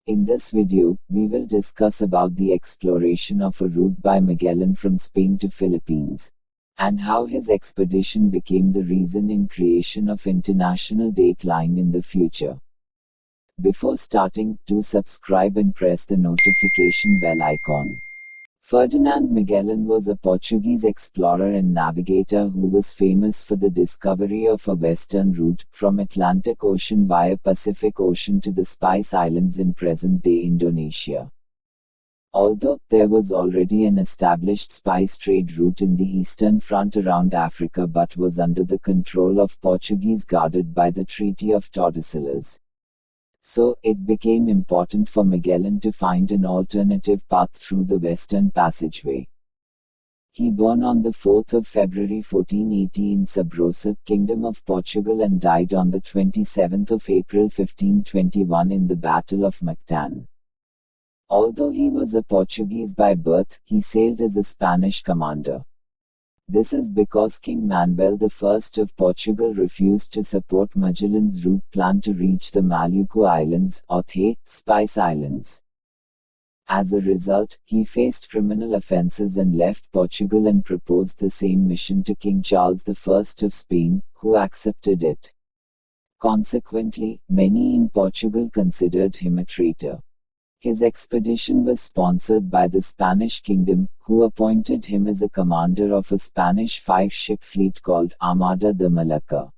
In this video, we will discuss about the exploration of a route by Magellan from Spain to Philippines, and how his expedition became the reason in creation of international date line in the future. Before starting, do subscribe and press the notification bell icon. Ferdinand Magellan was a Portuguese explorer and navigator who was famous for the discovery of a western route from Atlantic Ocean via Pacific Ocean to the Spice Islands in present-day Indonesia. Although there was already an established spice trade route in the eastern front around Africa but was under the control of Portuguese guarded by the Treaty of Tordesillas. So, it became important for Magellan to find an alternative path through the Western Passageway. He born on the 4th of February 1480 in Sabrosa, Kingdom of Portugal and died on the 27th of April 1521 in the Battle of Mactan. Although he was a Portuguese by birth, he sailed as a Spanish commander. This is because King Manuel I of Portugal refused to support Magellan's route plan to reach the Maluku Islands, or the Spice Islands. As a result, he faced criminal offences and left Portugal and proposed the same mission to King Charles I of Spain, who accepted it. Consequently, many in Portugal considered him a traitor. His expedition was sponsored by the Spanish kingdom, who appointed him as a commander of a Spanish five-ship fleet called Armada de Malacca.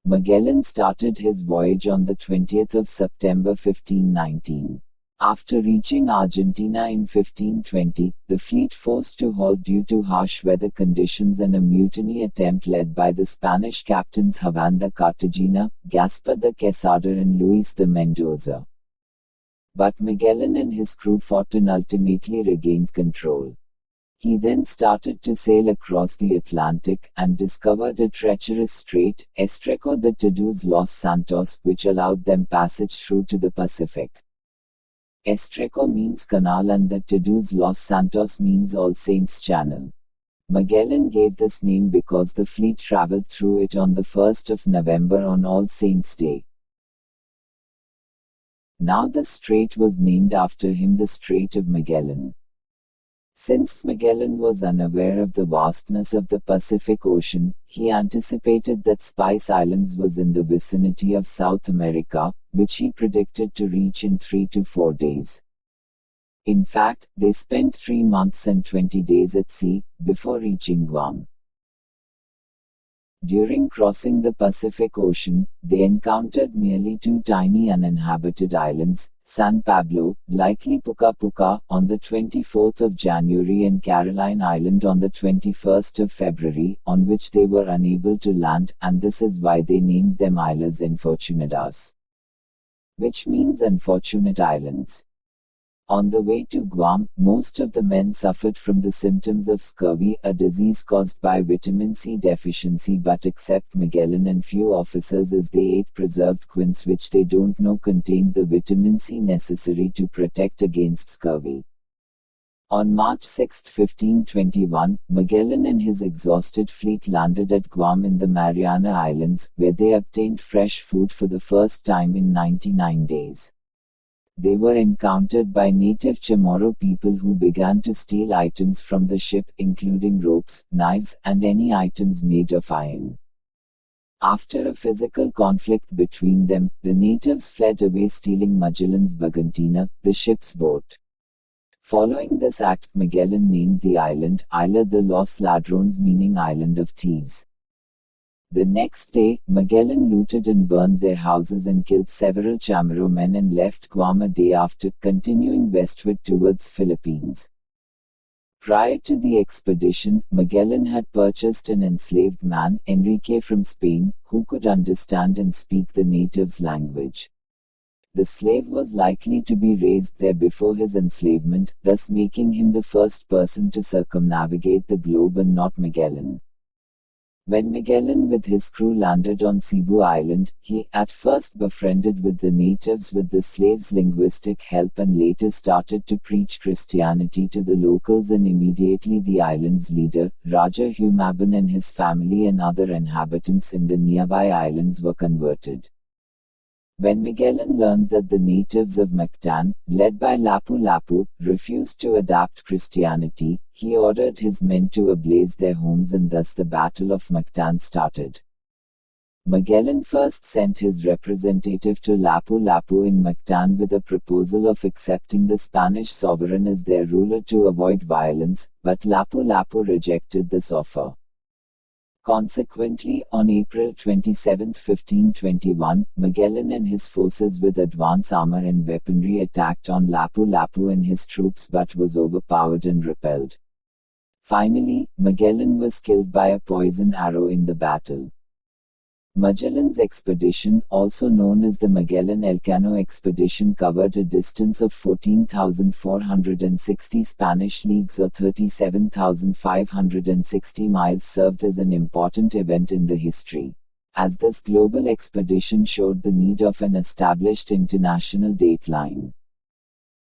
Magellan started his voyage on the 20th of September 1519. After reaching Argentina in 1520, the fleet forced to halt due to harsh weather conditions and a mutiny attempt led by the Spanish captains Juan de Cartagena, Gaspar de Quesada and Luis de Mendoza. But Magellan and his crew fought and ultimately regained control. He then started to sail across the Atlantic, and discovered a treacherous strait, Estrecho de Todos los Santos, which allowed them passage through to the Pacific. Estrecho means canal and the Todos los Santos means All Saints Channel. Magellan gave this name because the fleet traveled through it on the 1st of November on All Saints' Day. Now the strait was named after him, the Strait of Magellan. Since Magellan was unaware of the vastness of the Pacific Ocean, he anticipated that Spice Islands was in the vicinity of South America, which he predicted to reach in 3 to 4 days. In fact, they spent 3 months and 20 days at sea, before reaching Guam. During crossing the Pacific Ocean, they encountered merely 2 tiny uninhabited islands, San Pablo, likely Puka Puka, on the 24th of January and Caroline Island on the 21st of February, on which they were unable to land, and this is why they named them Islas Infortunadas, which means unfortunate islands. On the way to Guam, most of the men suffered from the symptoms of scurvy, a disease caused by vitamin C deficiency, but except Magellan and few officers, as they ate preserved quince which they don't know contained the vitamin C necessary to protect against scurvy. On March 6, 1521, Magellan and his exhausted fleet landed at Guam in the Mariana Islands, where they obtained fresh food for the first time in 99 days. They were encountered by native Chamorro people who began to steal items from the ship, including ropes, knives, and any items made of iron. After a physical conflict between them, the natives fled away, stealing Magellan's Bagantina, the ship's boat. Following this act, Magellan named the island Isla de los Ladrones, meaning Island of Thieves. The next day, Magellan looted and burned their houses and killed several Chamorro men and left Guam a day after, continuing westward towards Philippines. Prior to the expedition, Magellan had purchased an enslaved man, Enrique from Spain, who could understand and speak the natives' language. The slave was likely to be raised there before his enslavement, thus making him the first person to circumnavigate the globe and not Magellan. When Magellan with his crew landed on Cebu Island, he at first befriended with the natives with the slaves' linguistic help and later started to preach Christianity to the locals, and immediately the island's leader, Raja Humaban, and his family and other inhabitants in the nearby islands were converted. When Magellan learned that the natives of Mactan, led by Lapu-Lapu, refused to adopt Christianity, he ordered his men to ablaze their homes, and thus the Battle of Mactan started. Magellan first sent his representative to Lapu-Lapu in Mactan with a proposal of accepting the Spanish sovereign as their ruler to avoid violence, but Lapu-Lapu rejected this offer. Consequently, on April 27, 1521, Magellan and his forces with advance armor and weaponry attacked on Lapu-Lapu and his troops but was overpowered and repelled. Finally, Magellan was killed by a poison arrow in the battle. Magellan's expedition, also known as the Magellan-Elcano expedition, covered a distance of 14,460 Spanish leagues or 37,560 miles, served as an important event in the history, as this global expedition showed the need of an established international dateline.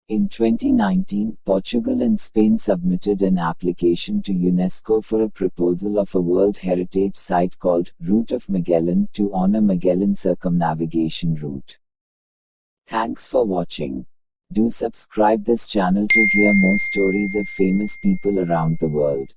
In 2019, Portugal and Spain submitted an application to UNESCO for a proposal of a World Heritage Site called Route of Magellan to honor Magellan's circumnavigation route. Thanks for watching. Do subscribe this channel to hear more stories of famous people around the world.